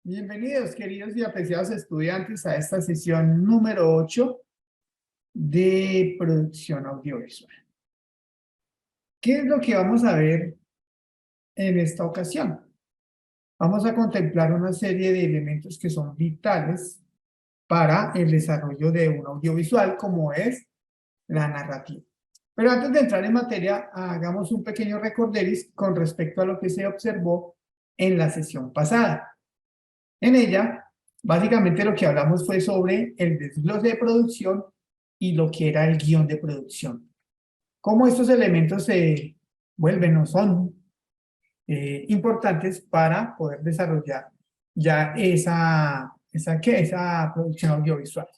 Bienvenidos, queridos y apreciados estudiantes, a esta sesión número 8 de producción audiovisual. ¿Qué es lo que vamos a ver en esta ocasión? Vamos a contemplar una serie de elementos que son vitales para el desarrollo de un audiovisual, como es la narrativa. Pero antes de entrar en materia, hagamos un pequeño recorderis con respecto a lo que se observó en la sesión pasada. En ella, básicamente lo que hablamos fue sobre el desglose de producción y lo que era el guión de producción. Cómo estos elementos se vuelven o son importantes para poder desarrollar ya esa producción audiovisual.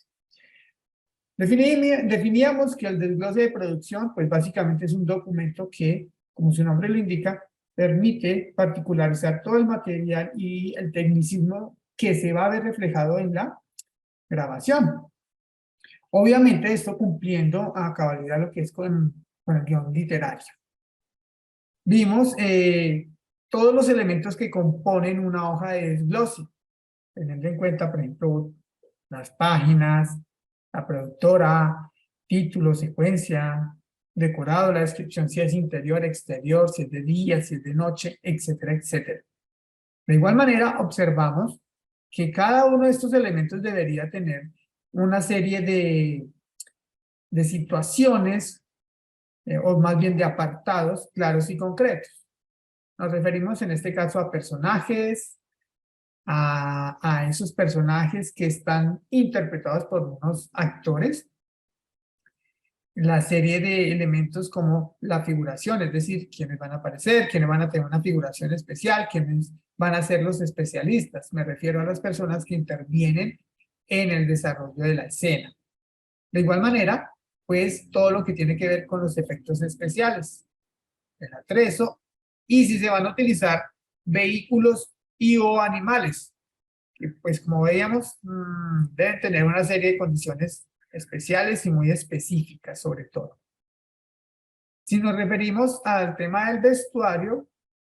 Definíamos que el desglose de producción, pues básicamente es un documento que, como su nombre lo indica, permite particularizar todo el material y el tecnicismo que se va a ver reflejado en la grabación. Obviamente esto cumpliendo a cabalidad lo que es con el guión literario. Vimos todos los elementos que componen una hoja de desglose, teniendo en cuenta, por ejemplo, las páginas, la productora, título, secuencia, decorado, la descripción, si es interior, exterior, si es de día, si es de noche, etcétera, etcétera. De igual manera, observamos que cada uno de estos elementos debería tener una serie de situaciones, o más bien de apartados claros y concretos. Nos referimos en este caso a personajes, a esos personajes que están interpretados por unos actores, la serie de elementos como la figuración, es decir, quiénes van a aparecer, quiénes van a tener una figuración especial, quiénes van a ser los especialistas. Me refiero a las personas que intervienen en el desarrollo de la escena. De igual manera, pues todo lo que tiene que ver con los efectos especiales, el atrezo, y si se van a utilizar vehículos y o animales, que pues como veíamos, deben tener una serie de condiciones especiales y muy específicas sobre todo. Si nos referimos al tema del vestuario,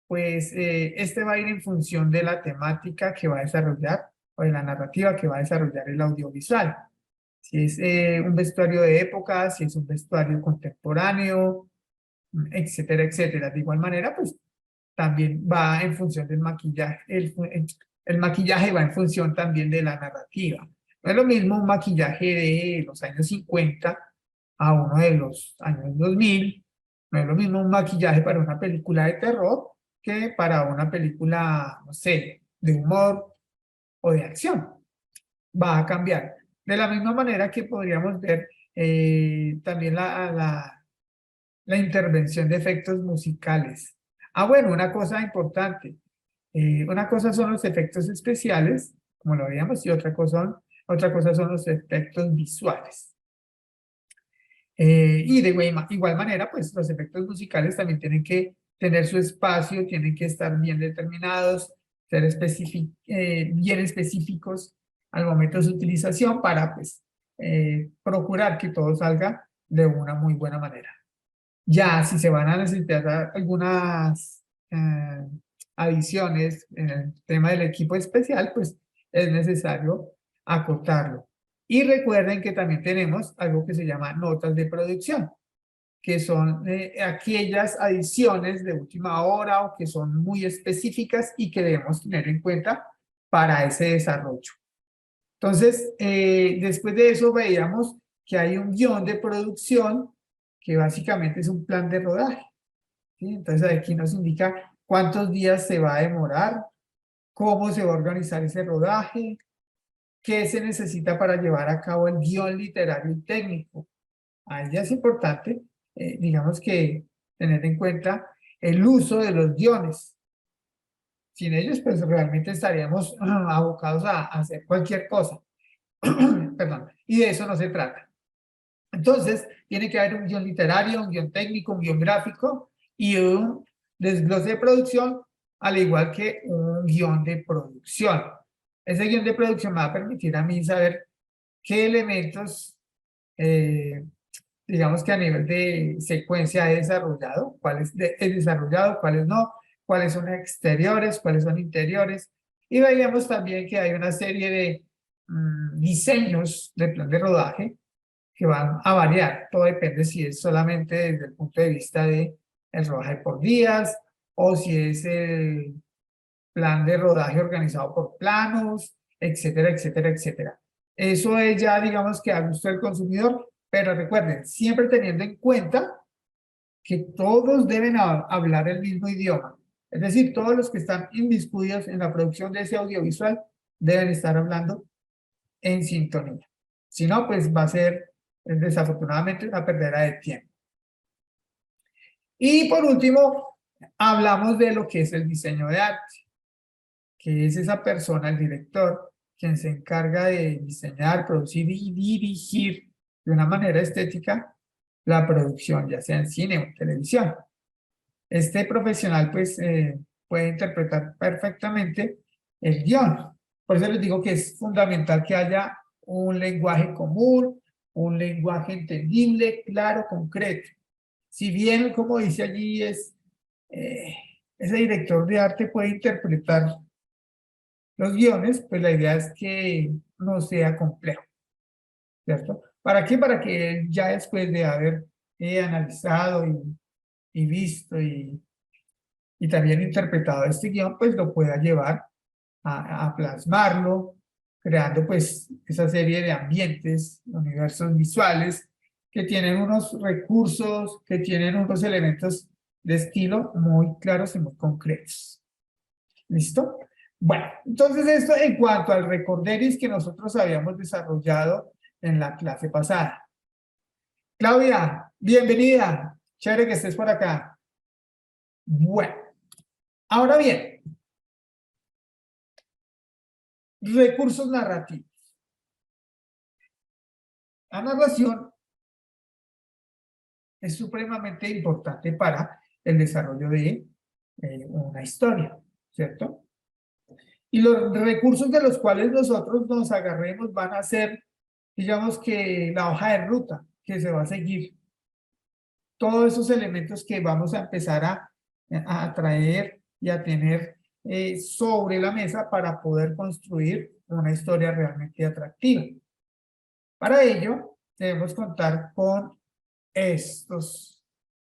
pues este va a ir en función de la temática que va a desarrollar o de la narrativa que va a desarrollar el audiovisual. Si es un vestuario de época, si es un vestuario contemporáneo, etcétera, etcétera. De igual manera, pues también va en función del maquillaje. El maquillaje va en función también de la narrativa. No es lo mismo un maquillaje de los años 50 a uno de los años 2000. No es lo mismo un maquillaje para una película de terror que para una película, no sé, de humor o de acción. Va a cambiar. De la misma manera que podríamos ver también la intervención de efectos musicales. Bueno, una cosa importante. Una cosa son los efectos especiales, como lo veíamos, y otra cosa son los efectos visuales. Y de igual manera, pues los efectos musicales también tienen que tener su espacio, tienen que estar bien determinados, ser bien específicos al momento de su utilización para pues procurar que todo salga de una muy buena manera. Ya si se van a necesitar algunas adiciones en el tema del equipo especial, pues es necesario acotarlo. Y recuerden que también tenemos algo que se llama notas de producción, que son aquellas adiciones de última hora o que son muy específicas y que debemos tener en cuenta para ese desarrollo. Entonces, después de eso veíamos que hay un guión de producción que básicamente es un plan de rodaje, ¿sí? Entonces aquí nos indica cuántos días se va a demorar, cómo se va a organizar ese rodaje, qué se necesita para llevar a cabo el guión literario y técnico. Ahí ya es importante, digamos que tener en cuenta el uso de los guiones. Sin ellos, pues realmente estaríamos abocados a hacer cualquier cosa. Perdón, y de eso no se trata. Entonces, tiene que haber un guión literario, un guión técnico, un guión gráfico y un desglose de producción, al igual que un guión de producción. Ese guión de producción me va a permitir a mí saber qué elementos, digamos que a nivel de secuencia he desarrollado, cuáles he desarrollado, cuáles no, cuáles son exteriores, cuáles son interiores, Y veíamos también que hay una serie de diseños de plan de rodaje que van a variar. Todo depende si es solamente desde el punto de vista de el rodaje por días o si es el plan de rodaje organizado por planos, etcétera, etcétera, etcétera. Eso es ya, digamos, que a gusto del consumidor, pero recuerden, siempre teniendo en cuenta que todos deben hablar el mismo idioma. Es decir, todos los que están inmiscuidos en la producción de ese audiovisual deben estar hablando en sintonía. Si no, pues va a ser desafortunadamente una perdera de tiempo. Y por último, hablamos de lo que es el diseño de arte, que es esa persona, el director, quien se encarga de diseñar, producir y dirigir de una manera estética la producción, ya sea en cine o en televisión. Este profesional pues puede interpretar perfectamente el guión. Por eso les digo que es fundamental que haya un lenguaje común, un lenguaje entendible, claro, concreto. Si bien, como dice allí, ese director de arte puede interpretar los guiones, pues la idea es que no sea complejo, ¿cierto? ¿Para qué? Para que él ya después de haber analizado y visto y también interpretado este guión, pues lo pueda llevar a plasmarlo, creando pues esa serie de ambientes, universos visuales, que tienen unos recursos, que tienen unos elementos de estilo muy claros y muy concretos. ¿Listo? Bueno, entonces esto en cuanto al recorderis que nosotros habíamos desarrollado en la clase pasada. Claudia, bienvenida. Chévere que estés por acá. Bueno, ahora bien, recursos narrativos. La narración es supremamente importante para el desarrollo de una historia, ¿cierto? Y los recursos de los cuales nosotros nos agarremos van a ser, digamos que la hoja de ruta que se va a seguir. Todos esos elementos que vamos a empezar a traer y a tener sobre la mesa para poder construir una historia realmente atractiva. Para ello, debemos contar con estos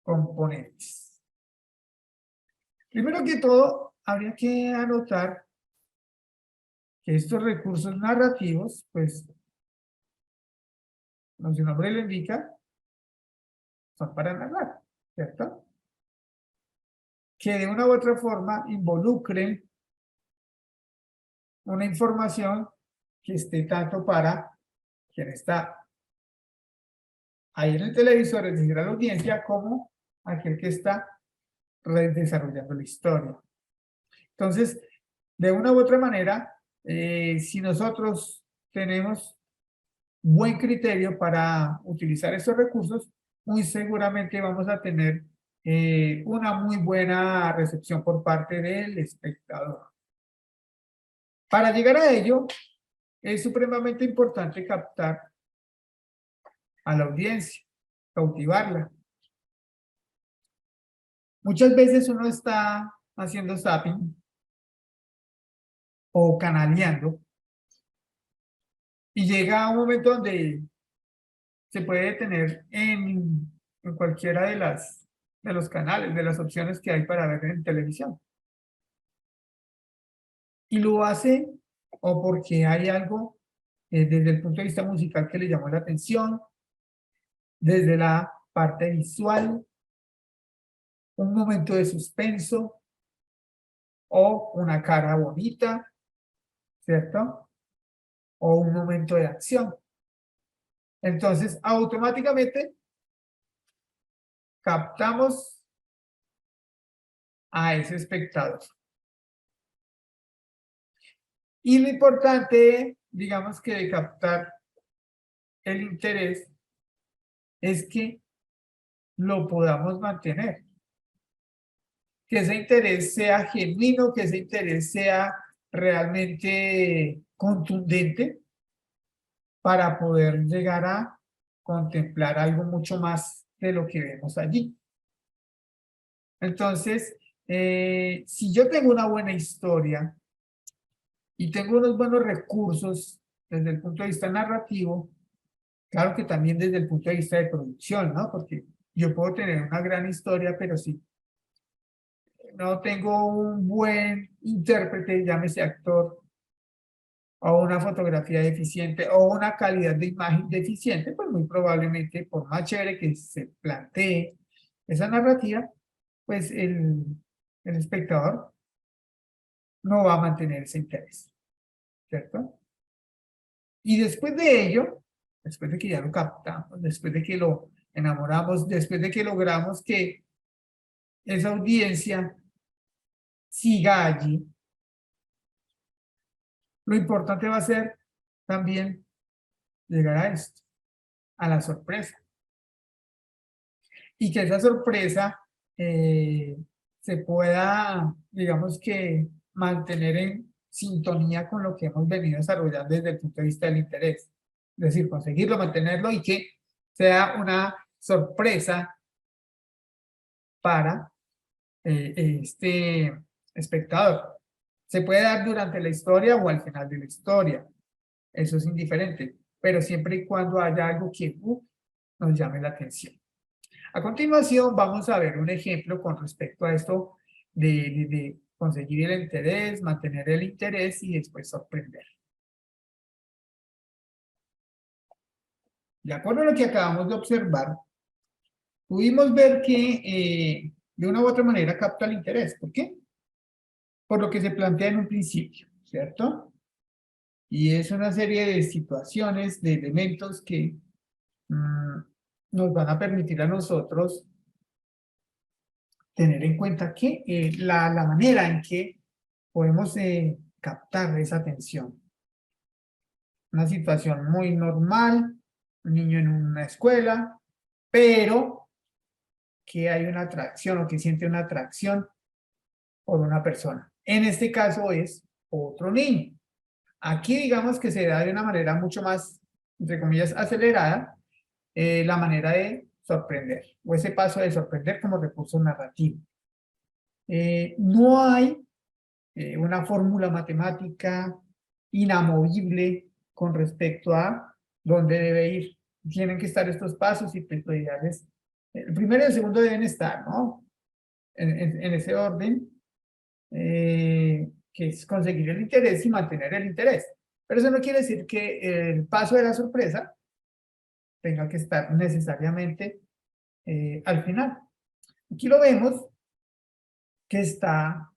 componentes. Primero que todo, habría que anotar que estos recursos narrativos, pues, como su nombre lo indica, son para narrar, ¿cierto? Que de una u otra forma involucren una información que esté tanto para quien está ahí en el televisor, es decir, a la audiencia, como aquel que está desarrollando la historia. Entonces, de una u otra manera, si nosotros tenemos buen criterio para utilizar estos recursos, muy seguramente vamos a tener una muy buena recepción por parte del espectador. Para llegar a ello, es supremamente importante captar a la audiencia, cautivarla. Muchas veces uno está haciendo zapping o canaleando y llega a un momento donde se puede detener en cualquiera de los canales, de las opciones que hay para ver en televisión. Y lo hace o porque hay algo desde el punto de vista musical que le llamó la atención, desde la parte visual, un momento de suspenso o una cara bonita, ¿cierto? O un momento de acción. Entonces, automáticamente captamos a ese espectador. Y lo importante, digamos que de captar el interés, es que lo podamos mantener. Que ese interés sea genuino, que ese interés sea realmente contundente para poder llegar a contemplar algo mucho más de lo que vemos allí. Entonces, si yo tengo una buena historia, y tengo unos buenos recursos desde el punto de vista narrativo, claro que también desde el punto de vista de producción, ¿no? Porque yo puedo tener una gran historia, pero si no tengo un buen intérprete, llámese actor, o una fotografía deficiente, o una calidad de imagen deficiente, pues muy probablemente, por más chévere que se plantee esa narrativa, pues el espectador no va a mantener ese interés, ¿cierto? Y después de ello, después de que ya lo captamos, después de que lo enamoramos, después de que logramos que esa audiencia siga allí, lo importante va a ser también llegar a esto, a la sorpresa. Y que esa sorpresa se pueda, digamos que, mantener en sintonía con lo que hemos venido desarrollando desde el punto de vista del interés. Es decir, conseguirlo, mantenerlo y que sea una sorpresa para este espectador. Se puede dar durante la historia o al final de la historia. Eso es indiferente, pero siempre y cuando haya algo que nos llame la atención. A continuación vamos a ver un ejemplo con respecto a esto de conseguir el interés, mantener el interés y después sorprender. De acuerdo a lo que acabamos de observar, pudimos ver que de una u otra manera capta el interés. ¿Por qué? Por lo que se plantea en un principio, ¿cierto? Y es una serie de situaciones, de elementos que nos van a permitir a nosotros tener en cuenta que la manera en que podemos captar esa atención. Una situación muy normal, un niño en una escuela, pero que hay una atracción o que siente una atracción por una persona. En este caso es otro niño. Aquí digamos que se da de una manera mucho más, entre comillas, acelerada, la manera de sorprender, o ese paso de sorprender como recurso narrativo. No hay una fórmula matemática inamovible con respecto a dónde debe ir. Tienen que estar estos pasos y pues lo ideal es, el primero y el segundo deben estar, ¿no? En ese orden, que es conseguir el interés y mantener el interés. Pero eso no quiere decir que el paso de la sorpresa tenga que estar necesariamente al final. Aquí lo vemos que está,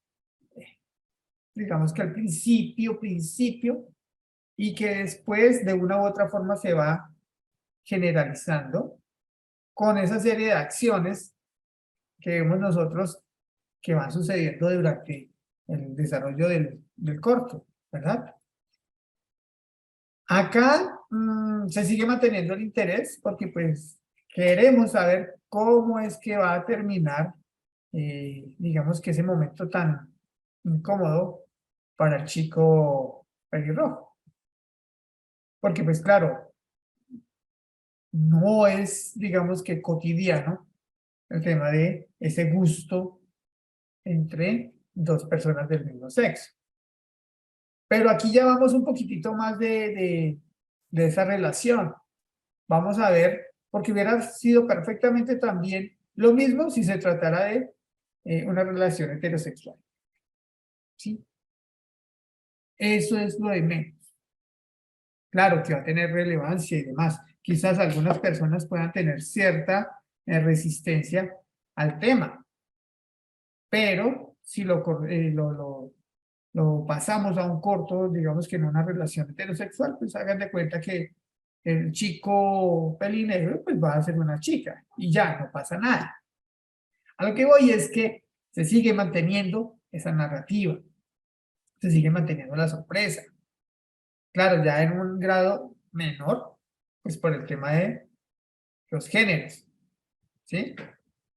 digamos que al principio, y que después de una u otra forma se va generalizando con esa serie de acciones que vemos nosotros que van sucediendo durante el desarrollo del corto, ¿verdad? Acá se sigue manteniendo el interés porque pues queremos saber cómo es que va a terminar, digamos que ese momento tan incómodo para el chico pelirrojo. Porque pues claro, no es, digamos que cotidiano el tema de ese gusto entre dos personas del mismo sexo. Pero aquí ya vamos un poquitito más de esa relación. Vamos a ver, porque hubiera sido perfectamente también lo mismo si se tratara de una relación heterosexual. ¿Sí? Eso es lo de menos. Claro que va a tener relevancia y demás. Quizás algunas personas puedan tener cierta resistencia al tema, pero si lo pasamos a un corto, digamos que en una relación heterosexual, pues hagan de cuenta que el chico pelinegro pues va a ser una chica y ya, no pasa nada. A lo que voy es que se sigue manteniendo esa narrativa, se sigue manteniendo la sorpresa. Claro, ya en un grado menor, pues por el tema de los géneros, ¿sí?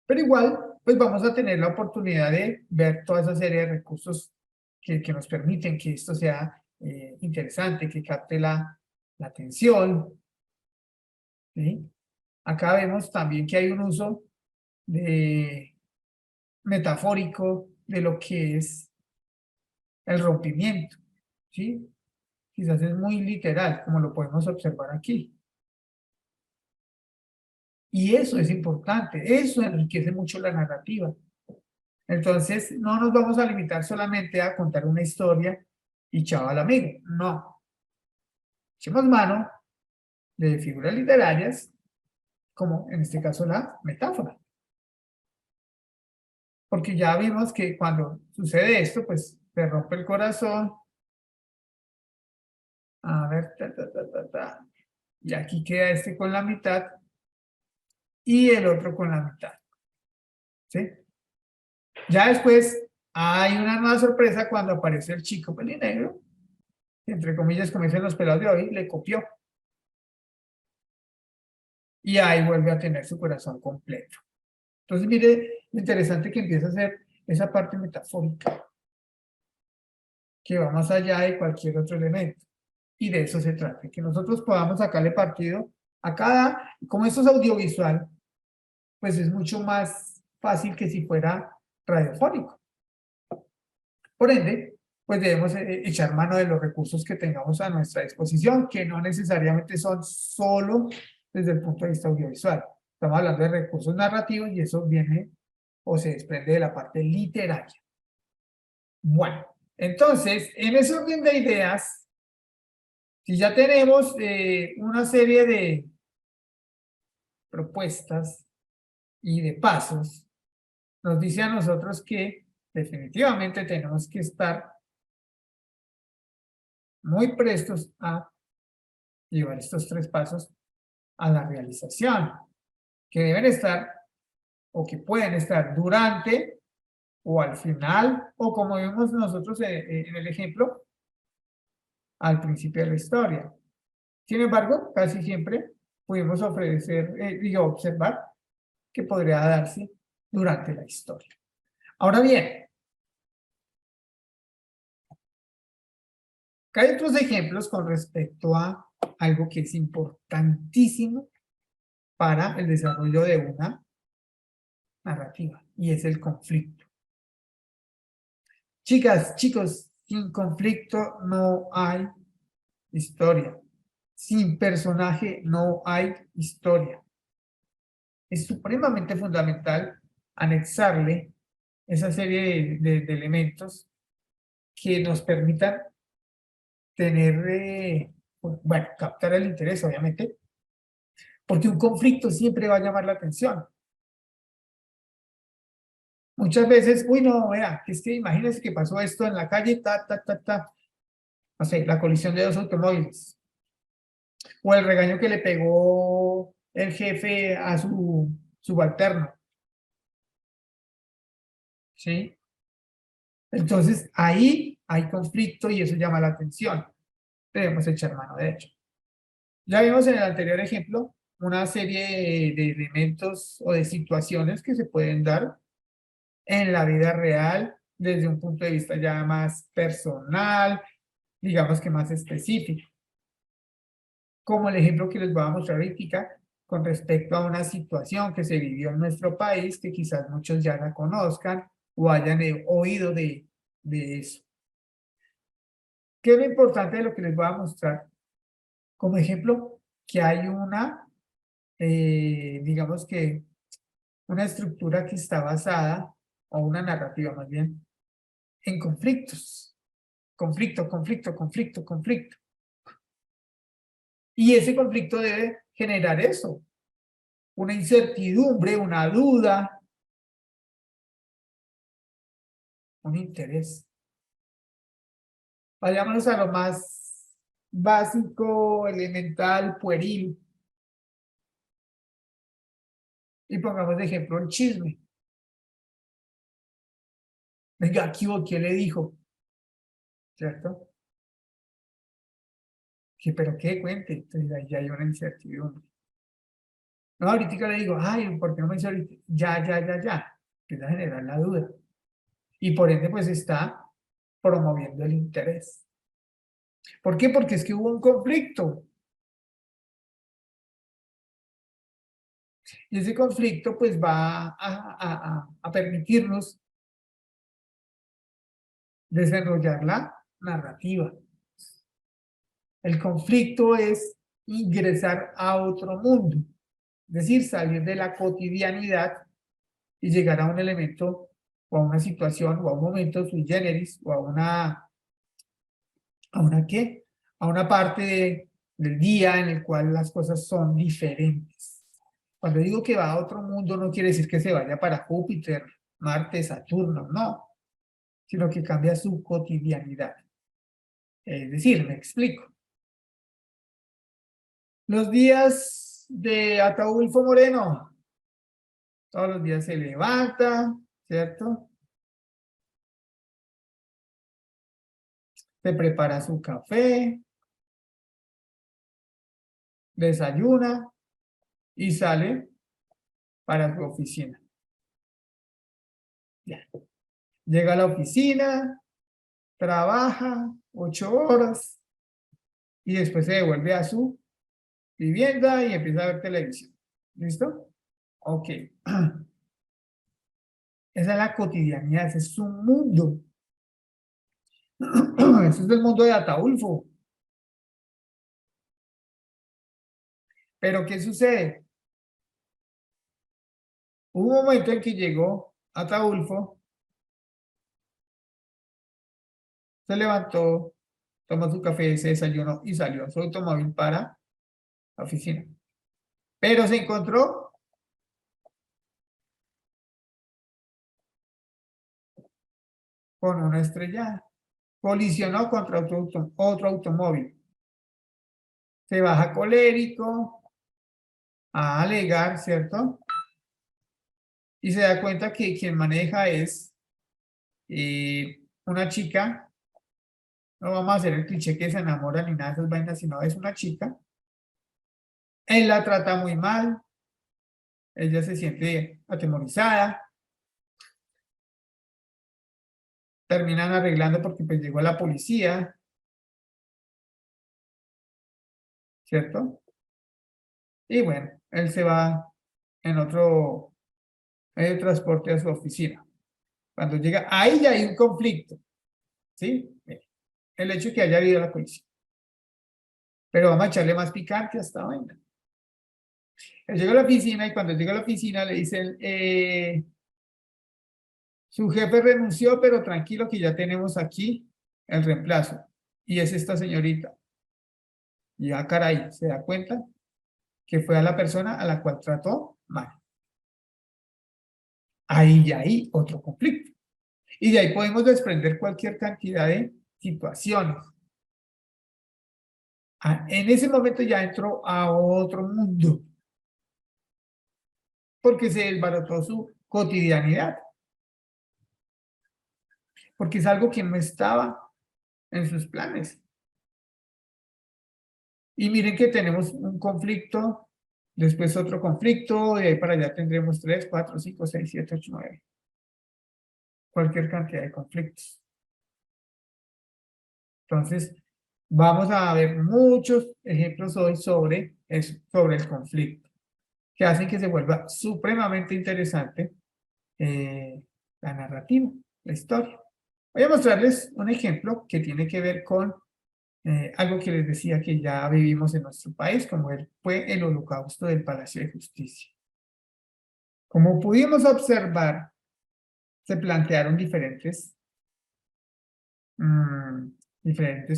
Pero igual, pues vamos a tener la oportunidad de ver toda esa serie de recursos que nos permiten que esto sea interesante, que capte la atención, ¿sí? Acá vemos también que hay un uso metafórico de lo que es el rompimiento. ¿sí? Quizás es muy literal, como lo podemos observar aquí. Y eso es importante, eso enriquece mucho la narrativa. Entonces, no nos vamos a limitar solamente a contar una historia y chao al amigo, no. Echemos mano de figuras literarias, como en este caso la metáfora. Porque ya vimos que cuando sucede esto, pues te rompe el corazón. A ver, y aquí queda este con la mitad y el otro con la mitad. ¿Sí? Ya después hay una nueva sorpresa cuando aparece el chico pelinegro, que entre comillas, como dicen los pelados de hoy, le copió. Y ahí vuelve a tener su corazón completo. Entonces, mire, lo interesante que empieza a ser esa parte metafórica, que va más allá de cualquier otro elemento. Y de eso se trata, que nosotros podamos sacarle partido a cada, como esto es audiovisual, pues es mucho más fácil que si fuera radiofónico. Por ende, pues debemos echar mano de los recursos que tengamos a nuestra disposición, que no necesariamente son solo desde el punto de vista audiovisual. Estamos hablando de recursos narrativos y eso viene o se desprende de la parte literaria. Bueno, entonces, en ese orden de ideas, si ya tenemos una serie de propuestas y de pasos, nos dice a nosotros que definitivamente tenemos que estar muy prestos a llevar estos tres pasos a la realización, que deben estar o que pueden estar durante o al final, o como vimos nosotros en el ejemplo, al principio de la historia. Sin embargo, casi siempre pudimos ofrecer, observar que podría darse durante la historia. Ahora bien, acá hay otros ejemplos con respecto a algo que es importantísimo para el desarrollo de una narrativa, y es el conflicto. Chicas, chicos, sin conflicto no hay historia. Sin personaje no hay historia. Es supremamente fundamental anexarle esa serie de elementos que nos permitan tener, bueno, captar el interés, obviamente, porque un conflicto siempre va a llamar la atención. Muchas veces, uy, no, vea, es que imagínense que pasó esto en la calle, no sé, la colisión de dos automóviles, o el regaño que le pegó el jefe a su subalterno, ¿sí? Entonces, ahí hay conflicto y eso llama la atención. Debemos echar mano de ello. Ya vimos en el anterior ejemplo una serie de elementos o de situaciones que se pueden dar en la vida real desde un punto de vista ya más personal, digamos que más específico. Como el ejemplo que les voy a mostrar ahorita con respecto a una situación que se vivió en nuestro país, que quizás muchos ya la conozcan o hayan oído de eso. ¿Qué es lo importante de lo que les voy a mostrar? Como ejemplo, que hay una, digamos que una estructura que está basada, o una narrativa más bien, en conflictos. Conflicto, conflicto, conflicto, conflicto. Y ese conflicto debe generar eso, una incertidumbre, una duda, un interés. Vayámonos a lo más básico, elemental, pueril. Y pongamos de ejemplo el chisme. Venga, aquí, ¿quién le dijo? ¿Cierto? Que, pero qué cuente. Entonces ahí ya hay una incertidumbre. No, ahorita le digo, ay, ¿por qué no me dice ahorita? Ya. Empieza a generar la duda. Y por ende, pues está promoviendo el interés. ¿Por qué? Porque es que hubo un conflicto. Y ese conflicto, pues va a permitirnos desarrollar la narrativa. El conflicto es ingresar a otro mundo, es decir, salir de la cotidianidad y llegar a un elemento o a una situación o a un momento sui generis o ¿a una qué? A una parte del día en el cual las cosas son diferentes. Cuando digo que va a otro mundo no quiere decir que se vaya para Júpiter, Marte, Saturno, no, sino que cambia su cotidianidad. Es decir, me explico. Los días de Ataúlfo Moreno, todos los días se levanta, ¿cierto? Se prepara su café, desayuna y sale para su oficina. Ya. Llega a la oficina, trabaja 8 horas y después se devuelve a su vivienda y empieza a ver televisión. ¿Listo? Ok. Esa es la cotidianidad, ese es su mundo. Ese es el mundo de Ataulfo. Pero ¿qué sucede? Hubo un momento en que llegó Ataulfo, se levantó, tomó su café, se desayunó y salió a su automóvil para la oficina. Pero se encontró con una estrellada. Colisionó contra otro automóvil. Se baja colérico a alegar, ¿cierto? Y se da cuenta que quien maneja es una chica. No vamos a hacer el cliché que se enamora ni nada de esas vainas, sino es una chica. Él la trata muy mal. Ella se siente atemorizada. Terminan arreglando porque pues llegó la policía, ¿cierto? Y bueno, él se va en otro medio de transporte a su oficina. Cuando llega, ahí ya hay un conflicto, ¿sí? El hecho de que haya habido la policía. Pero vamos a echarle más picante a esta vaina. Él llega a la oficina y cuando llega a la oficina le dicen, su jefe renunció, pero tranquilo que ya tenemos aquí el reemplazo. Y es esta señorita. Y caray, se da cuenta que fue a la persona a la cual trató mal. Ahí ya hay otro conflicto. Y de ahí podemos desprender cualquier cantidad de situaciones. En ese momento ya entró a otro mundo, porque se desbarató su cotidianidad, porque es algo que no estaba en sus planes. Y miren que tenemos un conflicto, después otro conflicto, de ahí para allá tendremos 3, 4, 5, 6, 7, 8, 9. Cualquier cantidad de conflictos. Entonces, vamos a ver muchos ejemplos hoy sobre eso, sobre el conflicto, que hacen que se vuelva supremamente interesante la narrativa, la historia. Voy a mostrarles un ejemplo que tiene que ver con algo que les decía que ya vivimos en nuestro país, como fue el Holocausto del Palacio de Justicia. Como pudimos observar, se plantearon diferentes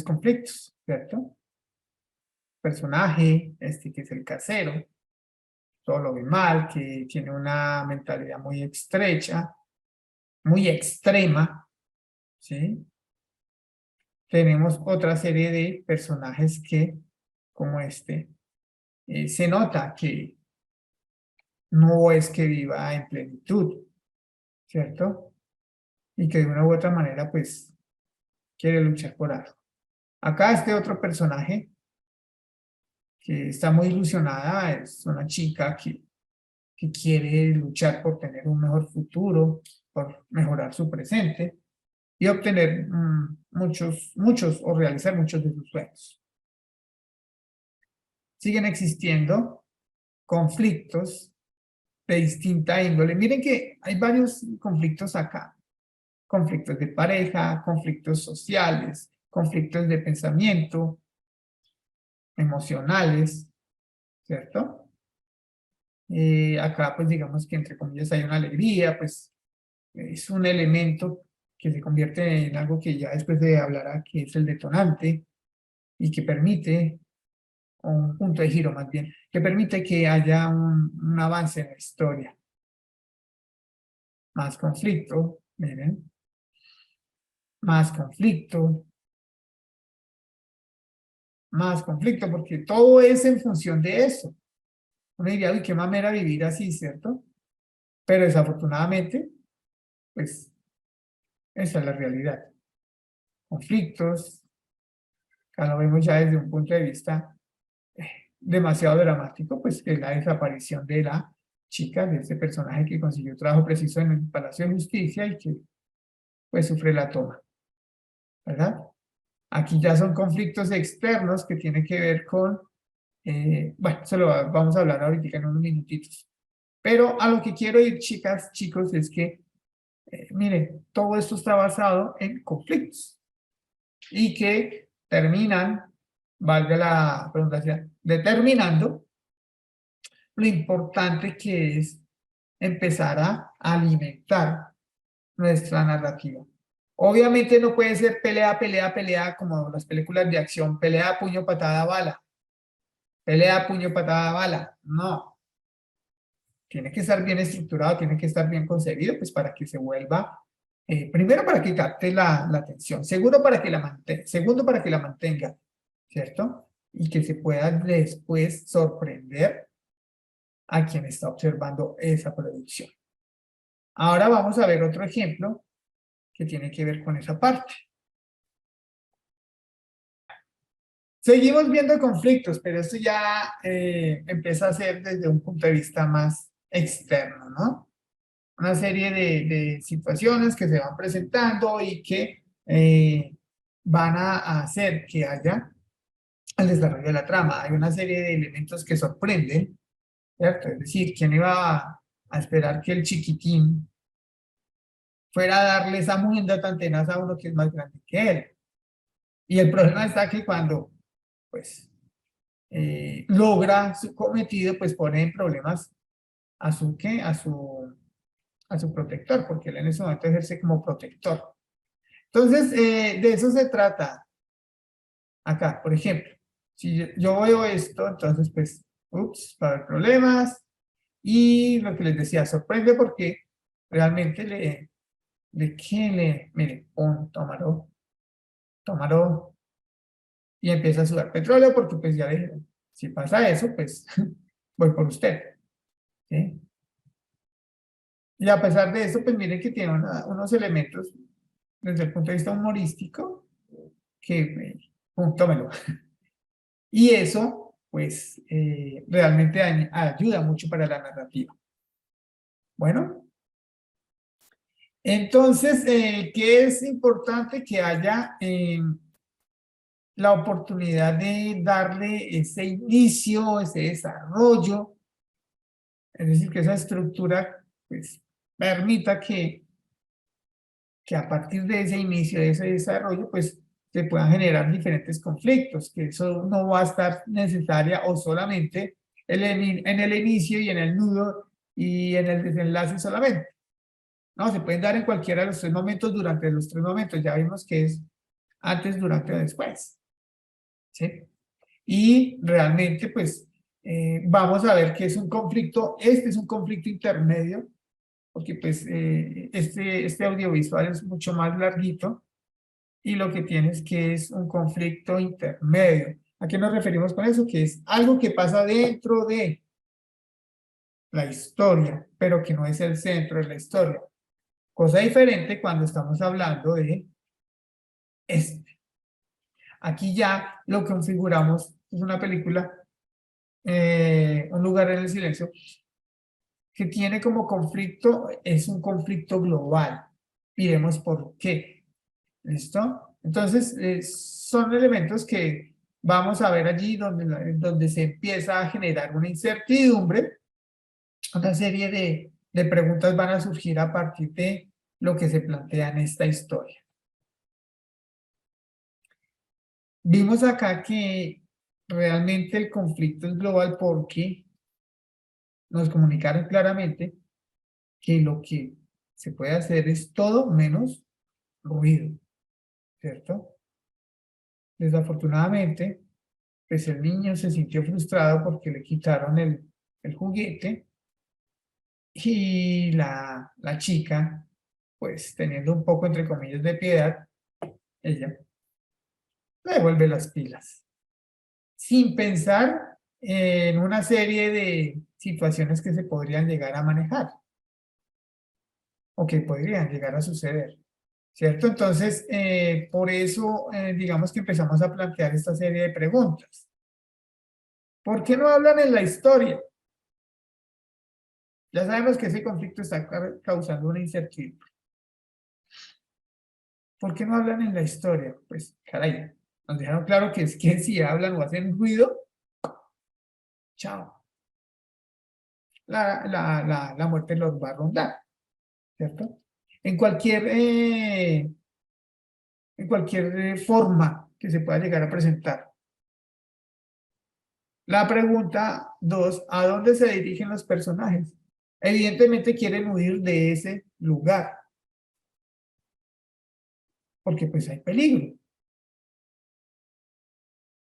conflictos, ¿cierto? Personaje, que es el casero, todo lo ve mal, que tiene una mentalidad muy estrecha, muy extrema, ¿sí? Tenemos otra serie de personajes que, como se nota que no es que viva en plenitud, ¿cierto? Y que de una u otra manera, pues, quiere luchar por algo. Acá este otro personaje que está muy ilusionada, es una chica que quiere luchar por tener un mejor futuro, por mejorar su presente y obtener muchos o realizar muchos de sus sueños. Siguen existiendo conflictos de distinta índole. Miren que hay varios conflictos acá. Conflictos de pareja, conflictos sociales, conflictos de pensamiento, emocionales, ¿cierto? Acá, pues digamos que entre comillas hay una alegría, pues es un elemento que se convierte en algo que ya después de hablará que es el detonante y que permite, o un punto de giro más bien, que permite que haya un avance en la historia. Más conflicto, miren, más conflicto, porque todo es en función de eso. Uno diría, uy, qué mamera vivir así, ¿cierto? Pero desafortunadamente, pues esa es la realidad. Conflictos, acá lo vemos ya desde un punto de vista demasiado dramático, pues que es la desaparición de la chica, de ese personaje que consiguió trabajo preciso en el Palacio de Justicia y que pues sufre la toma, ¿verdad? Aquí ya son conflictos externos que tienen que ver con, bueno, eso lo vamos a hablar ahorita en unos minutitos. Pero a lo que quiero ir, chicas, chicos, es que, miren, todo esto está basado en conflictos y que terminan, valga la pregunta, determinando lo importante que es empezar a alimentar nuestra narrativa. Obviamente no puede ser pelea, pelea, pelea como las películas de acción, pelea, puño, patada, bala, pelea, puño, patada, bala. No, tiene que estar bien estructurado, tiene que estar bien concebido, pues para que se vuelva, primero para que capte la atención, segundo para que segundo para que la mantenga, ¿cierto? Y que se pueda después sorprender a quien está observando esa producción. Ahora vamos a ver otro ejemplo que tiene que ver con esa parte. Seguimos viendo conflictos, pero esto ya empieza a ser desde un punto de vista más externo, ¿no? Una serie de situaciones que se van presentando y que van a hacer que haya el desarrollo de la trama. Hay una serie de elementos que sorprenden, ¿cierto? Es decir, ¿quién iba a esperar que el chiquitín fuera a darle esa muenda tan tenaz a uno que es más grande que él? Y el problema está que cuando, pues, logra su cometido, pues pone en problemas a su, ¿qué? A su protector, porque él en ese momento ejerce como protector. Entonces, de eso se trata acá, por ejemplo. Si yo veo esto, entonces, pues, ups, va a haber problemas. Y lo que les decía, sorprende porque realmente mire, tómalo, tómalo, y empieza a sudar petróleo porque pues ya le, si pasa eso, pues voy por usted. ¿Sí? Y a pesar de eso, pues miren que tiene unos elementos desde el punto de vista humorístico que, tómelo. Y eso, pues, realmente ayuda mucho para la narrativa. Bueno, entonces, ¿qué es importante? Que haya la oportunidad de darle ese inicio, ese desarrollo, es decir, que esa estructura, pues, permita que a partir de ese inicio, de ese desarrollo, pues se puedan generar diferentes conflictos, que eso no va a estar necesaria o solamente en el inicio y en el nudo y en el desenlace solamente. No, se pueden dar en cualquiera de los tres momentos, durante los tres momentos, ya vimos que es antes, durante o después. ¿Sí? Y realmente, pues, vamos a ver que es un conflicto, este es un conflicto intermedio, porque pues este audiovisual es mucho más larguito y lo que tiene es que es un conflicto intermedio. ¿A qué nos referimos con eso? Que es algo que pasa dentro de la historia, pero que no es el centro de la historia. Cosa diferente cuando estamos hablando de este. Aquí ya lo que configuramos es una película, Un lugar en el silencio, que tiene como conflicto, es un conflicto global. Miremos por qué. ¿Listo? Entonces, son elementos que vamos a ver allí donde se empieza a generar una incertidumbre. Una serie de preguntas van a surgir a partir de lo que se plantea en esta historia. Vimos acá que realmente el conflicto es global porque nos comunicaron claramente que lo que se puede hacer es todo menos ruido, ¿cierto? Desafortunadamente, pues el niño se sintió frustrado porque le quitaron el juguete y la chica, pues teniendo un poco, entre comillas, de piedad, ella le devuelve las pilas, sin pensar en una serie de situaciones que se podrían llegar a manejar o que podrían llegar a suceder, ¿cierto? Entonces, por eso, digamos que empezamos a plantear esta serie de preguntas. ¿Por qué no hablan en la historia? Ya sabemos que ese conflicto está causando una incertidumbre. ¿Por qué no hablan en la historia? Pues, caray, nos dejaron claro que es que si hablan o hacen ruido, chao, la muerte los va a rondar, ¿cierto? En cualquier, eh, en cualquier forma que se pueda llegar a presentar. La pregunta 2, ¿a dónde se dirigen los personajes? Evidentemente quieren huir de ese lugar, porque pues hay peligro.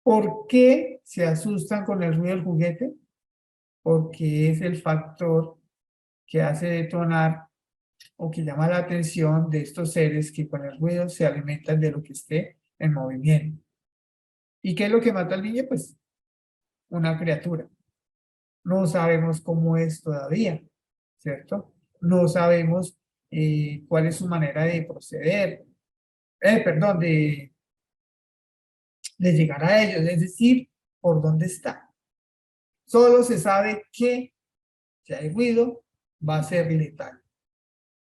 ¿Por qué se asustan con el ruido del juguete? Porque es el factor que hace detonar o que llama la atención de estos seres que con el ruido se alimentan de lo que esté en movimiento. ¿Y qué es lo que mata al niño? Pues una criatura. No sabemos cómo es todavía, ¿cierto? No sabemos cuál es su manera de proceder, perdón, de llegar a ellos, es decir, por dónde está. Solo se sabe que si hay ruido, va a ser letal.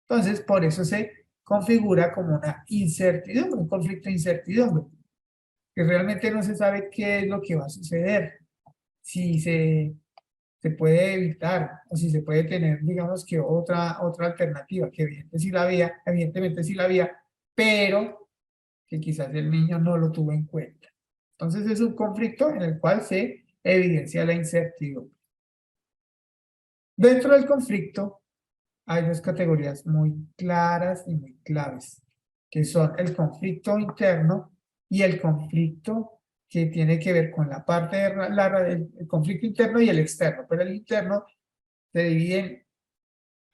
Entonces, por eso se configura como una incertidumbre, un conflicto de incertidumbre, que realmente no se sabe qué es lo que va a suceder, si se puede evitar o si se puede tener, digamos que otra alternativa, que evidentemente sí la había, pero que quizás el niño no lo tuvo en cuenta. Entonces es un conflicto en el cual se evidencia la incertidumbre. Dentro del conflicto hay dos categorías muy claras y muy claves, que son el conflicto interno y el conflicto que tiene que ver con la parte del conflicto interno y el externo, pero el interno se divide en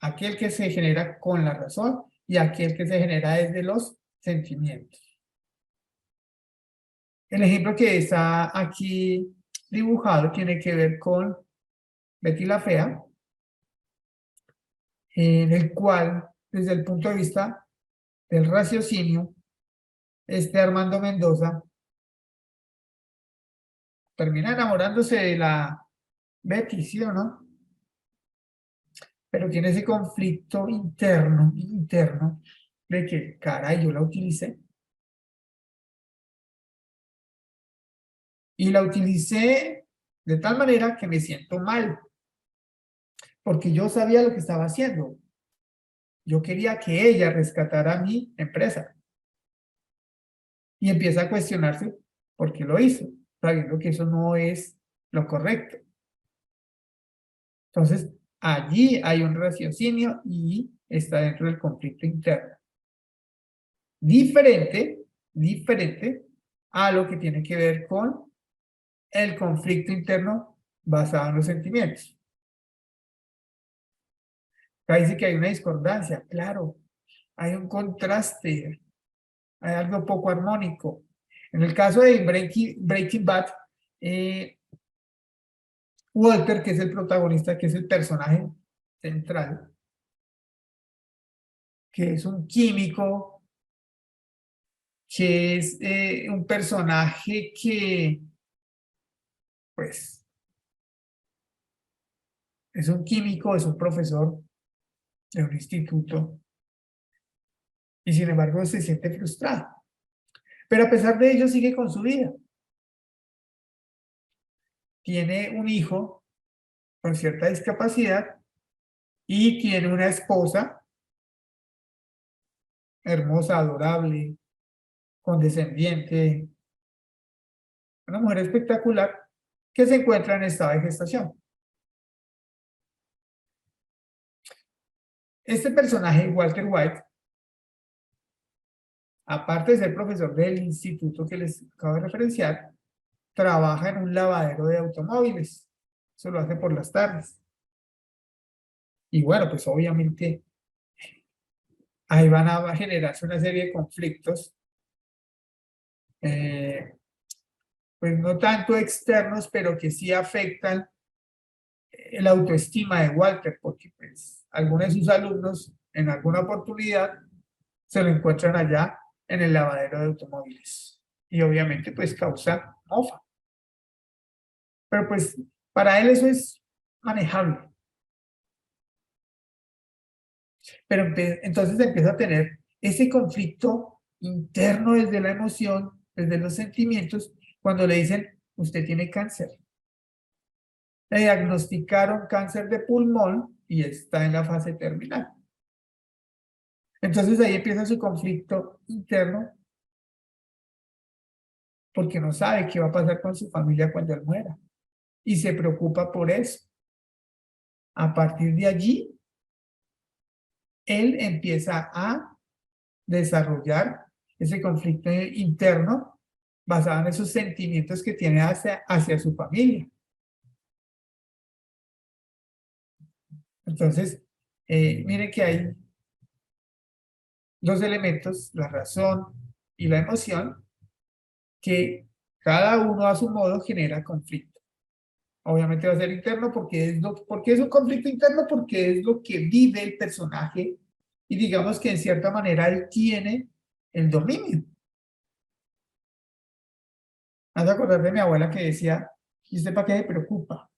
aquel que se genera con la razón y aquel que se genera desde los sentimientos. El ejemplo que está aquí dibujado tiene que ver con Betty la Fea, en el cual, desde el punto de vista del raciocinio, Armando Mendoza termina enamorándose de la Betty, ¿sí o no? Pero tiene ese conflicto interno, de que, caray, yo la utilicé. Y la utilicé de tal manera que me siento mal, porque yo sabía lo que estaba haciendo. Yo quería que ella rescatara mi empresa. Y empieza a cuestionarse por qué lo hizo, sabiendo que eso no es lo correcto. Entonces, allí hay un raciocinio y está dentro del conflicto interno. Diferente a lo que tiene que ver con el conflicto interno basado en los sentimientos. Acá dice que hay una discordancia, claro, hay un contraste, hay algo poco armónico. En el caso de Breaking Bad, Walter, que es el protagonista, que es el personaje central, que es un químico, que es un personaje que, pues, es un químico, es un profesor de un instituto, y sin embargo se siente frustrado. Pero a pesar de ello sigue con su vida. Tiene un hijo con cierta discapacidad y tiene una esposa hermosa, adorable, condescendiente, una mujer espectacular, que se encuentra en estado de gestación. Este personaje, Walter White, aparte de ser profesor del instituto que les acabo de referenciar, trabaja en un lavadero de automóviles. Eso lo hace por las tardes. Y bueno, pues obviamente ahí van a generarse una serie de conflictos, pues no tanto externos, pero que sí afectan la autoestima de Walter, porque pues algunos de sus alumnos en alguna oportunidad se lo encuentran allá en el lavadero de automóviles. Y obviamente pues causa mofa. Pero pues para él eso es manejable. Pero entonces empieza a tener ese conflicto interno desde la emoción, desde los sentimientos, cuando le dicen, usted tiene cáncer. Le diagnosticaron cáncer de pulmón y está en la fase terminal. Entonces ahí empieza su conflicto interno porque no sabe qué va a pasar con su familia cuando él muera. Y se preocupa por eso. A partir de allí, él empieza a desarrollar ese conflicto interno basado en esos sentimientos que tiene hacia su familia. Entonces, miren que hay dos elementos, la razón y la emoción, que cada uno a su modo genera conflicto. Obviamente va a ser interno porque es un conflicto interno, porque es lo que vive el personaje y digamos que en cierta manera él tiene el dominio. Me hace acordar de mi abuela que decía, ¿y usted para qué se preocupa?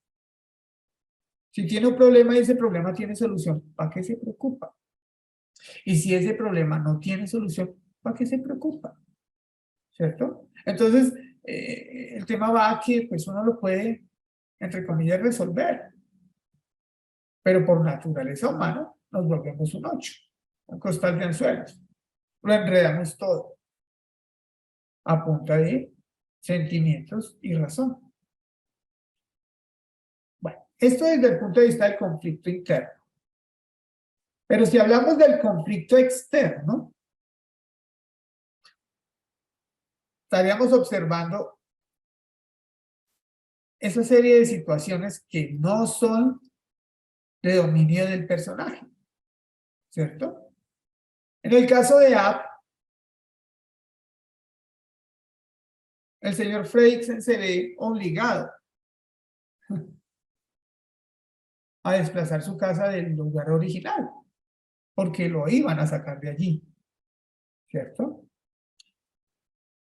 Si tiene un problema y ese problema tiene solución, ¿para qué se preocupa? Y si ese problema no tiene solución, ¿para qué se preocupa? ¿Cierto? Entonces, el tema va a que pues uno lo puede, entre comillas, resolver, pero por naturaleza humana nos volvemos un 8, un costal de anzuelos. Lo enredamos todo a punta de sentimientos y razón. Bueno, esto desde el punto de vista del conflicto interno. Pero si hablamos del conflicto externo, estaríamos observando esa serie de situaciones que no son de dominio del personaje, ¿cierto? En el caso de App, el señor Fredricksen se ve obligado a desplazar su casa del lugar original, porque lo iban a sacar de allí, ¿cierto?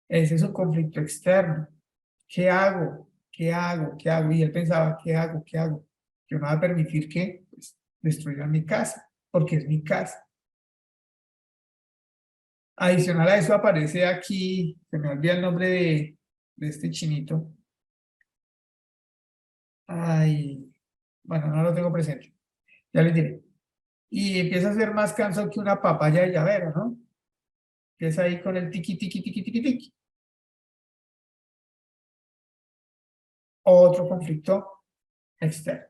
Ese es un conflicto externo. ¿Qué hago? ¿Qué hago? ¿Qué hago? Y él pensaba, ¿qué hago? ¿Qué hago? Yo no voy a permitir que pues, destruyan mi casa, porque es mi casa. Adicional a eso aparece aquí, se me olvida el nombre de este chinito. Ay, bueno, no lo tengo presente. Ya les diré. Y empieza a ser más cansado que una papaya de llavero, ¿no? Empieza ahí con el tiqui, tiqui, tiqui, tiqui, tiqui. Otro conflicto externo.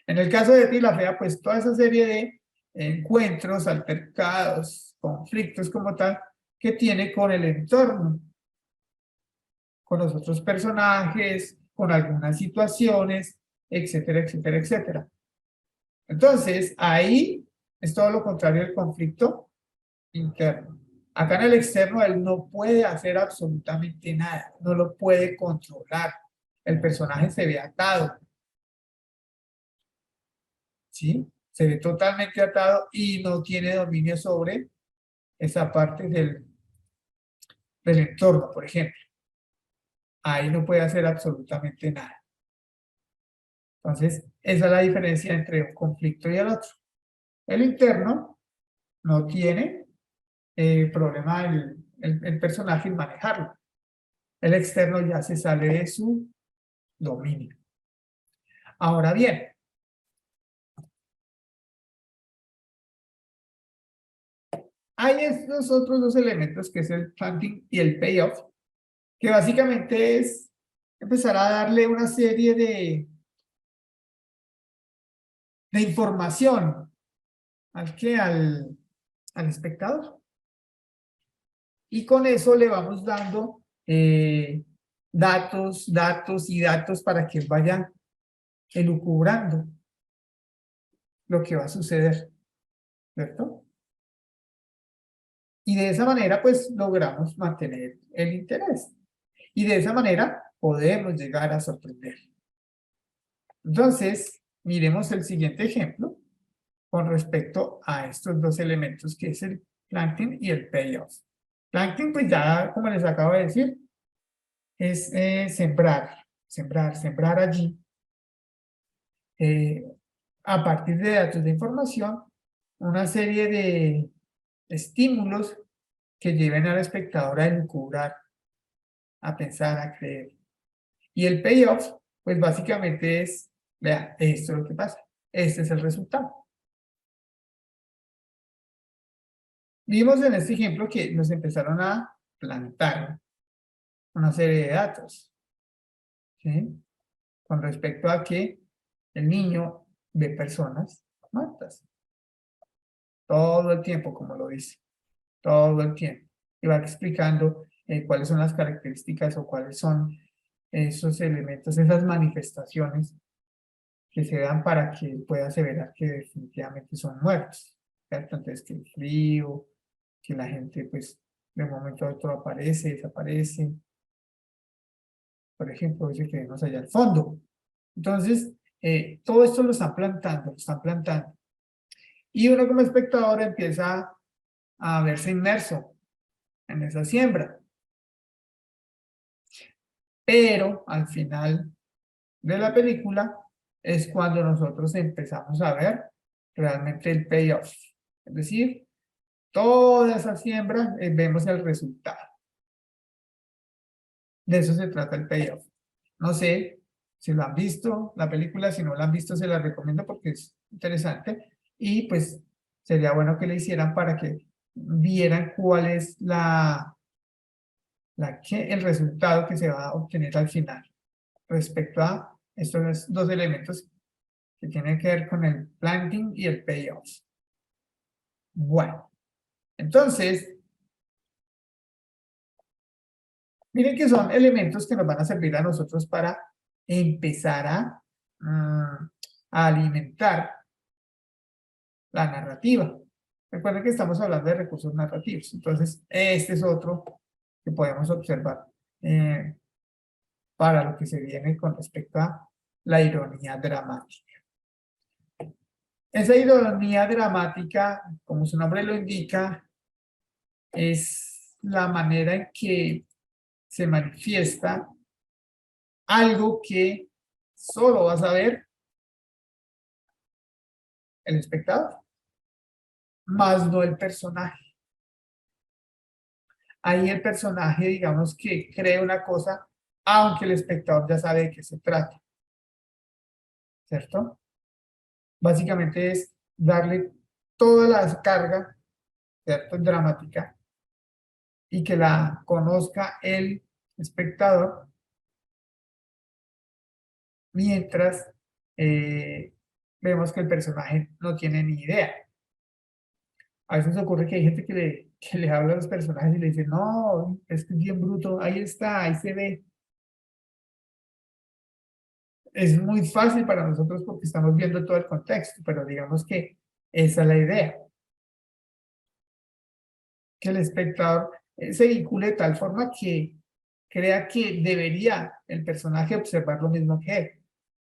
En el caso de Betty la Fea, pues toda esa serie de encuentros, altercados, conflictos como tal, que tiene con el entorno, con los otros personajes, con algunas situaciones, etcétera, etcétera, etcétera. Entonces, ahí es todo lo contrario del conflicto interno. Acá en el externo, él no puede hacer absolutamente nada, no lo puede controlar. El personaje se ve atado, ¿sí? Se ve totalmente atado y no tiene dominio sobre esa parte del entorno, por ejemplo. Ahí no puede hacer absolutamente nada. Entonces, esa es la diferencia entre un conflicto y el otro. El interno no tiene problema el personaje en manejarlo. El externo ya se sale de su dominio. Ahora bien, hay estos otros dos elementos que es el funding y el payoff, que básicamente es empezar a darle una serie de información al espectador. Y con eso le vamos dando datos, datos y datos para que vaya elucubrando lo que va a suceder, ¿cierto? Y de esa manera, pues, logramos mantener el interés. Y de esa manera podemos llegar a sorprender. Entonces, miremos el siguiente ejemplo con respecto a estos dos elementos, que es el planting y el payoff. Planting, pues ya, como les acabo de decir, es sembrar allí a partir de datos de información, una serie de estímulos que lleven al espectador a elucubrar, a pensar, a creer. Y el payoff, pues básicamente es, vea, esto es lo que pasa, este es el resultado. Vimos en este ejemplo que nos empezaron a plantar una serie de datos, ¿sí? Con respecto a que el niño ve personas muertas. Todo el tiempo, como lo dice. Todo el tiempo. Y va explicando cuáles son las características o cuáles son esos elementos, esas manifestaciones que se dan para que él pueda aseverar que definitivamente son muertos. ¿Cierto? Entonces, que el frío, que la gente, pues, de un momento a otro aparece, desaparece. Por ejemplo, ese que vemos allá al fondo. Entonces, todo esto lo están plantando, lo están plantando. Y uno como espectador empieza a verse inmerso en esa siembra. Pero al final de la película es cuando nosotros empezamos a ver realmente el payoff. Es decir, toda esa siembra, vemos el resultado. De eso se trata el payoff. No sé si lo han visto, la película, si no la han visto, se la recomiendo porque es interesante. Y pues sería bueno que le hicieran para que vieran cuál es el resultado que se va a obtener al final respecto a estos dos elementos que tienen que ver con el planting y el payoff. Bueno, entonces, miren que son elementos que nos van a servir a nosotros para empezar a alimentar la narrativa. Recuerden que estamos hablando de recursos narrativos, entonces este es otro que podemos observar para lo que se viene con respecto a la ironía dramática. Esa ironía dramática, como su nombre lo indica, es la manera en que se manifiesta algo que solo va a saber el espectador, más no el personaje. Ahí el personaje, digamos que cree una cosa, aunque el espectador ya sabe de qué se trata, ¿cierto? Básicamente es darle toda la carga, ¿cierto? Dramática, y que la conozca el espectador, mientras vemos que el personaje no tiene ni idea. A veces ocurre que hay gente que le habla a los personajes y le dice, no, es que es bien bruto, ahí está, ahí se ve. Es muy fácil para nosotros porque estamos viendo todo el contexto, pero digamos que esa es la idea, que el espectador se vincule de tal forma que crea que debería el personaje observar lo mismo que él.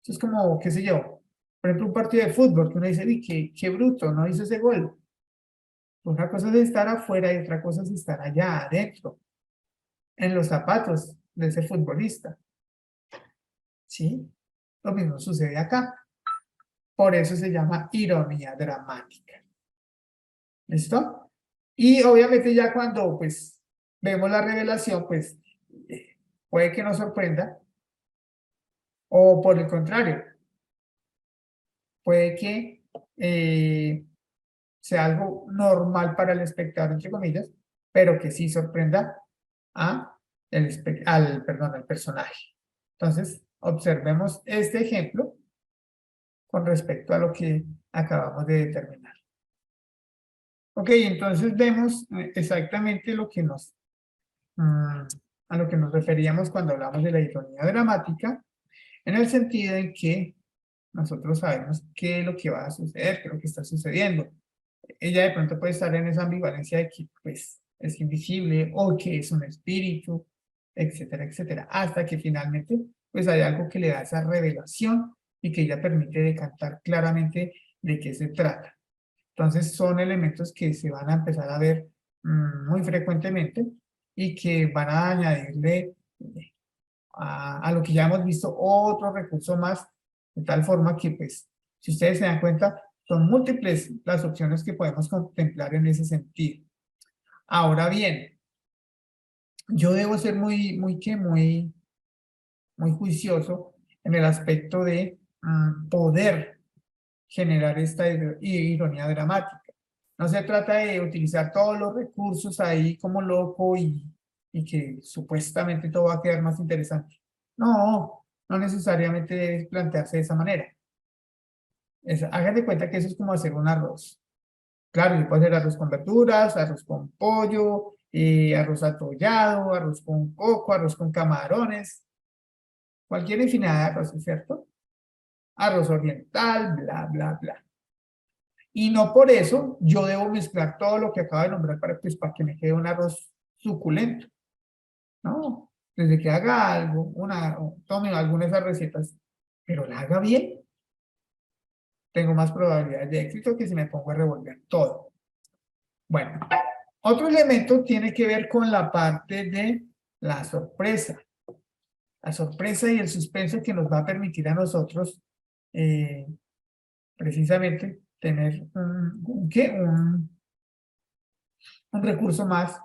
Eso es como, qué sé yo, por ejemplo, un partido de fútbol que uno dice, qué bruto, no hizo ese gol. Una cosa es estar afuera y otra cosa es estar allá adentro, en los zapatos de ese futbolista. ¿Sí? Lo mismo sucede acá. Por eso se llama ironía dramática. ¿Listo? Y obviamente ya cuando pues vemos la revelación, pues puede que nos sorprenda, o por el contrario, puede que sea algo normal para el espectador, entre comillas, pero que sí sorprenda al personaje. Entonces, observemos este ejemplo con respecto a lo que acabamos de determinar. Ok, entonces vemos exactamente lo que a lo que nos referíamos cuando hablamos de la ironía dramática, en el sentido en que nosotros sabemos qué es lo que va a suceder, qué es lo que está sucediendo. Ella de pronto puede estar en esa ambivalencia de que pues, es invisible o que es un espíritu, etcétera, etcétera, hasta que finalmente pues hay algo que le da esa revelación y que ella permite decantar claramente de qué se trata. Entonces son elementos que se van a empezar a ver muy frecuentemente y que van a añadirle a lo que ya hemos visto otro recurso más, de tal forma que pues, si ustedes se dan cuenta, son múltiples las opciones que podemos contemplar en ese sentido. Ahora bien, yo debo ser muy juicioso en el aspecto de poder generar esta ironía dramática. No se trata de utilizar todos los recursos ahí como loco y que supuestamente todo va a quedar más interesante. No, no necesariamente debe plantearse de esa manera. Hagan de cuenta que eso es como hacer un arroz. Claro, yo puedo hacer arroz con verduras, arroz con pollo, arroz atollado, arroz con coco, arroz con camarones, cualquier infinidad de arroz, ¿cierto? Arroz oriental, bla, bla, bla. Y no por eso yo debo mezclar todo lo que acabo de nombrar para, pues, para que me quede un arroz suculento. No, desde que haga algo, tome alguna de esas recetas, pero la haga bien, tengo más probabilidades de éxito que si me pongo a revolver todo. Bueno, otro elemento tiene que ver con la parte de la sorpresa. La sorpresa y el suspenso que nos va a permitir a nosotros precisamente tener un recurso más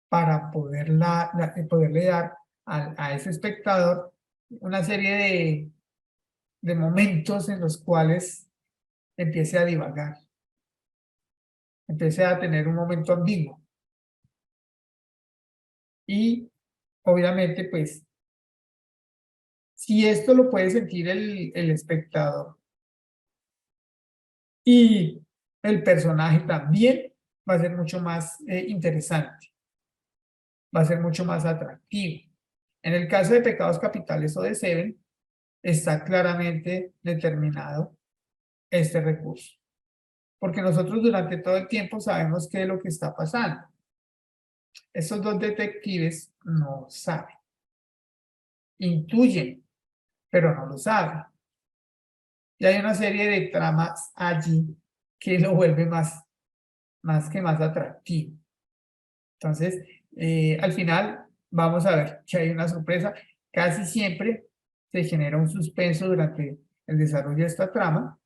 para poderle dar a ese espectador una serie de momentos en los cuales empiece a divagar, empiece a tener un momento ambiguo. Y obviamente, pues, si esto lo puede sentir el espectador y el personaje también, va a ser mucho más interesante, va a ser mucho más atractivo. En el caso de Pecados Capitales o de Seven, está claramente determinado este recurso. Porque nosotros durante todo el tiempo sabemos qué es lo que está pasando. Estos dos detectives no saben. Intuyen, pero no lo saben. Y hay una serie de tramas allí que lo vuelve más atractivo. Entonces, al final vamos a ver que hay una sorpresa. Casi siempre se genera un suspenso durante el desarrollo de esta trama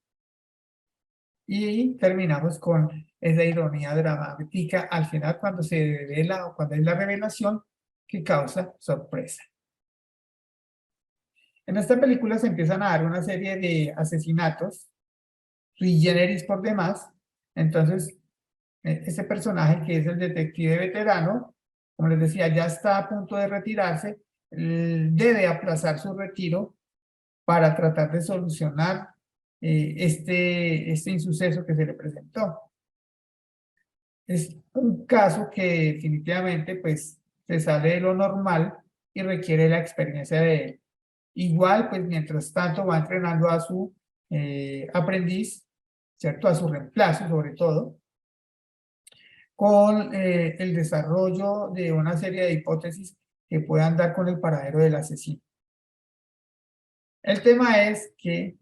y terminamos con esa ironía dramática al final cuando se revela o cuando hay la revelación que causa sorpresa. En esta película se empiezan a dar una serie de asesinatos sui generis por demás. Entonces, este personaje que es el detective veterano, como les decía, ya está a punto de retirarse, debe aplazar su retiro para tratar de solucionar este insuceso que se le presentó. Es un caso que definitivamente pues se sale de lo normal y requiere la experiencia de él. Igual, pues mientras tanto va entrenando a su aprendiz, ¿cierto? A su reemplazo sobre todo, con el desarrollo de una serie de hipótesis que puedan dar con el paradero del asesino. El tema es que,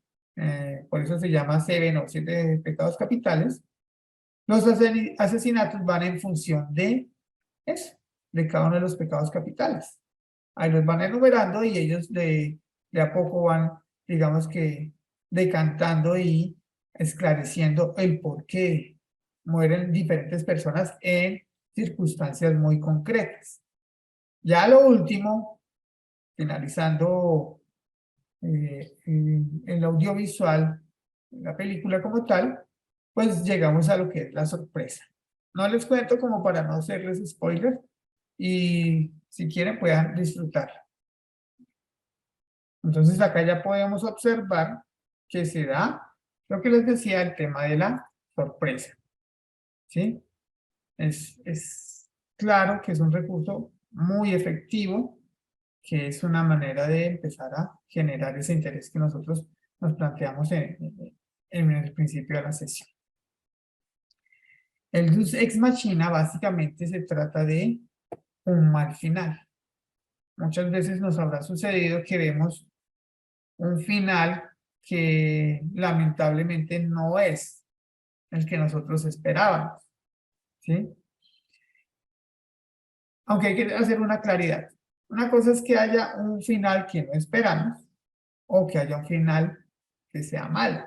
por eso se llama Seven o 7 pecados capitales, los asesinatos van en función de eso, de cada uno de los pecados capitales. Ahí los van enumerando y ellos de a poco van, digamos que, decantando y esclareciendo el por qué mueren diferentes personas en circunstancias muy concretas. Ya lo último, finalizando en el audiovisual, en la película como tal, pues llegamos a lo que es la sorpresa. No les cuento como para no hacerles spoiler y si quieren puedan disfrutar. Entonces acá ya podemos observar que se da lo que les decía, el tema de la sorpresa, ¿sí? Es claro que es un recurso muy efectivo, que es una manera de empezar a generar ese interés que nosotros nos planteamos en el principio de la sesión. El Deus Ex Machina básicamente se trata de un mal final. Muchas veces nos habrá sucedido que vemos un final que lamentablemente no es el que nosotros esperábamos, ¿sí? Aunque hay que hacer una claridad. Una cosa es que haya un final que no esperamos o que haya un final que sea malo,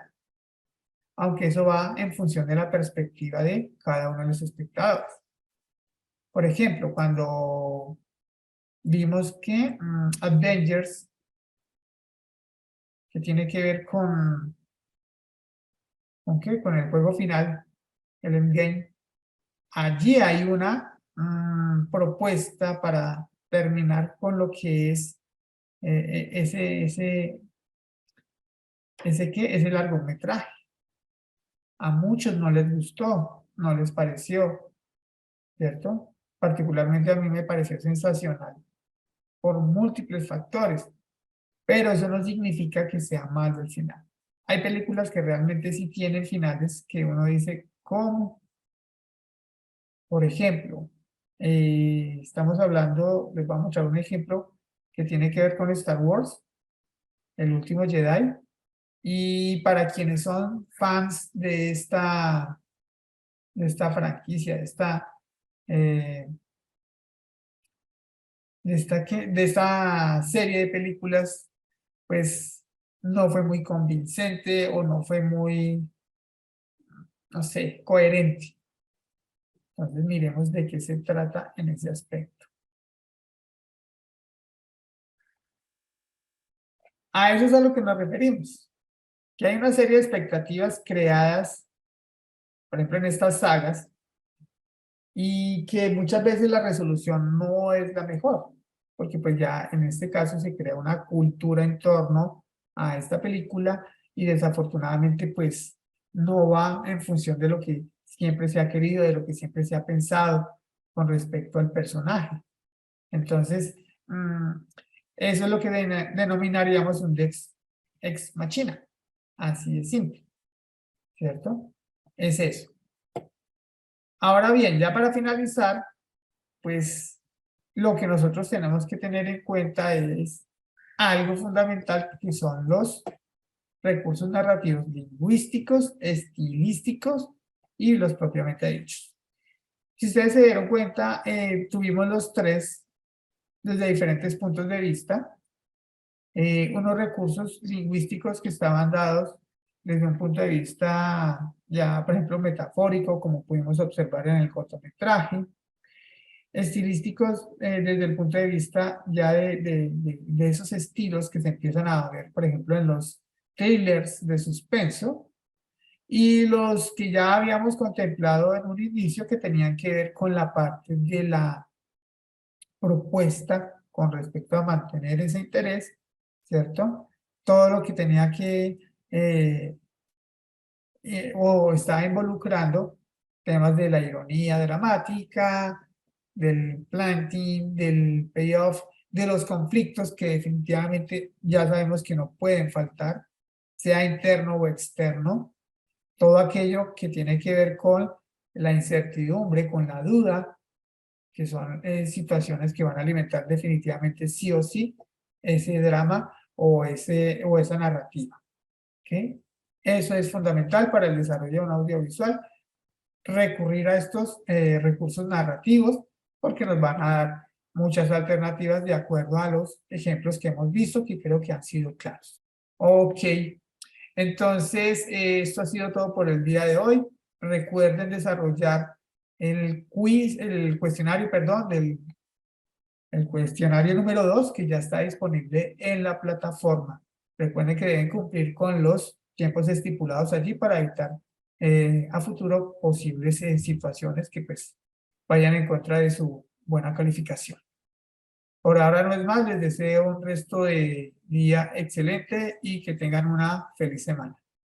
aunque eso va en función de la perspectiva de cada uno de los espectadores. Por ejemplo, cuando vimos que Avengers, que tiene que ver ¿qué? Con el juego final, el Endgame, allí hay una propuesta para terminar con lo que es ese largometraje. A muchos no les gustó, no les pareció, ¿cierto? Particularmente a mí me pareció sensacional por múltiples factores, pero eso no significa que sea malo el final. Hay películas que realmente sí tienen finales que uno dice, ¿cómo? Por ejemplo, estamos hablando, les vamos a mostrar un ejemplo que tiene que ver con Star Wars, El Último Jedi, y para quienes son fans de esta franquicia, eh, de esta serie de películas, pues no fue muy convincente o no fue muy, no sé, coherente. Entonces miremos de qué se trata en ese aspecto. A eso es a lo que nos referimos, que hay una serie de expectativas creadas, por ejemplo, en estas sagas, y que muchas veces la resolución no es la mejor, porque pues ya en este caso se crea una cultura en torno a esta película y desafortunadamente pues no va en función de lo que siempre se ha querido, de lo que siempre se ha pensado con respecto al personaje. Entonces, eso es lo que denominaríamos un ex machina, así de simple, ¿cierto? Es eso. Ahora bien, ya para finalizar, pues lo que nosotros tenemos que tener en cuenta es algo fundamental que son los recursos narrativos lingüísticos, estilísticos y los propiamente dichos. Si ustedes se dieron cuenta, tuvimos los tres desde diferentes puntos de vista, unos recursos lingüísticos que estaban dados desde un punto de vista ya, por ejemplo, metafórico, como pudimos observar en el cortometraje, estilísticos desde el punto de vista ya de esos estilos que se empiezan a ver, por ejemplo, en los thrillers de suspenso, y los que ya habíamos contemplado en un inicio que tenían que ver con la parte de la propuesta con respecto a mantener ese interés, ¿cierto? Todo lo que tenía que o estaba involucrando temas de la ironía dramática, del planting, del payoff, de los conflictos que definitivamente ya sabemos que no pueden faltar, sea interno o externo, todo aquello que tiene que ver con la incertidumbre, con la duda, que son situaciones que van a alimentar definitivamente sí o sí ese drama o esa narrativa. ¿Ok? Eso es fundamental para el desarrollo de un audiovisual, recurrir a estos recursos narrativos porque nos van a dar muchas alternativas de acuerdo a los ejemplos que hemos visto que creo que han sido claros. Ok, entonces esto ha sido todo por el día de hoy. Recuerden desarrollar el quiz, el cuestionario, perdón, el cuestionario número 2 que ya está disponible en la plataforma. Recuerden que deben cumplir con los tiempos estipulados allí para evitar a futuro posibles situaciones que pues vayan en contra de su buena calificación. Por ahora no es más, les deseo un resto de día excelente y que tengan una feliz semana.